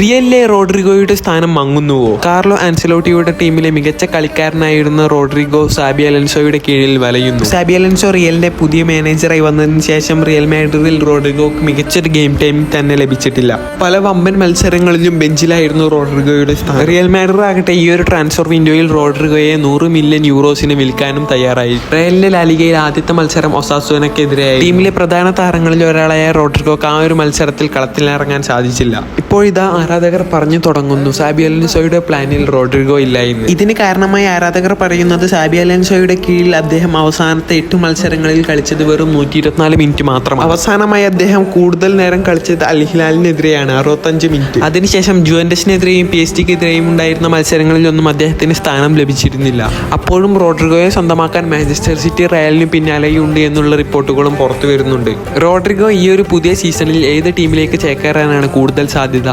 റിയലിലെ റോഡ്രിഗോയുടെ സ്ഥാനം മങ്ങുന്നുവോ? കാർലോ ആൻസലോട്ടിയുടെ ടീമിലെ മികച്ച കളിക്കാരനായിരുന്ന റോഡ്രിഗോ സാബി അലൻസോയുടെ കീഴിൽ വലയുന്നു. സാബി അലൻസോ റിയലിന്റെ പുതിയ മാനേജറായി വന്നതിന് ശേഷം റിയൽ മാഡ്രിഡിൽ റോഡ്രിഗോക്ക് മികച്ചൊരു ഗെയിം ടൈമിംഗ് തന്നെ ലഭിച്ചിട്ടില്ല. പല വമ്പൻ മത്സരങ്ങളിലും ബെഞ്ചിലായിരുന്നു റോഡ്രിഗോയുടെ സ്ഥാനം. റിയൽ മാഡ്രിഡ് ആകട്ടെ ഈ ഒരു ട്രാൻസ്ഫർ വിൻഡോയിൽ റോഡ്രിഗോയെ 100 മില്യൺ യൂറോസിന് വിൽക്കാനും തയ്യാറായി. റയലിന്റെ ലാലിഗയിൽ ആദ്യത്തെ മത്സരം ഒസാസുനക്കെതിരെയായി. ടീമിലെ പ്രധാന താരങ്ങളിൽ ഒരാളായ റോഡ്രിഗോക്ക് ആ ഒരു മത്സരത്തിൽ കളത്തിലിറങ്ങാൻ സാധിച്ചില്ല. ഇപ്പോഴിതാ ആരാധകർ പറഞ്ഞു തുടങ്ങുന്നു സാബി അലൻസോയുടെ പ്ലാനിൽ റോഡ്രിഗോ ഇല്ല എന്ന്. ഇതിന് കാരണമായി ആരാധകർ പറയുന്നത് സാബി അലൻസോയുടെ കീഴിൽ അദ്ദേഹം അവസാനത്തെ 8 മത്സരങ്ങളിൽ കളിച്ചത് വെറും 124 മിനിറ്റ് മാത്രമാണ്. അവസാനമായി അദ്ദേഹം കൂടുതൽ നേരം കളിച്ചത് അൽ ഹിലാലിനെതിരെയാണ്, 65 മിനിറ്റ്. അതിനുശേഷം ജുവന്റസിനെതിരെയും PSG-ക്കെതിരെയും ഉണ്ടായിരുന്ന മത്സരങ്ങളിലൊന്നും അദ്ദേഹത്തിന് സ്ഥാനം ലഭിച്ചിരുന്നില്ല. അപ്പോഴും റോഡ്രിഗോയെ സ്വന്തമാക്കാൻ മാഞ്ചസ്റ്റർ സിറ്റി റയലിന് പിന്നാലെയുണ്ട് എന്നുള്ള റിപ്പോർട്ടുകളും പുറത്തു വരുന്നുണ്ട്. റോഡ്രിഗോ ഈ ഒരു പുതിയ സീസണിൽ ഏത് ടീമിലേക്ക് ചേക്കേറാനാണ് കൂടുതൽ സാധ്യത?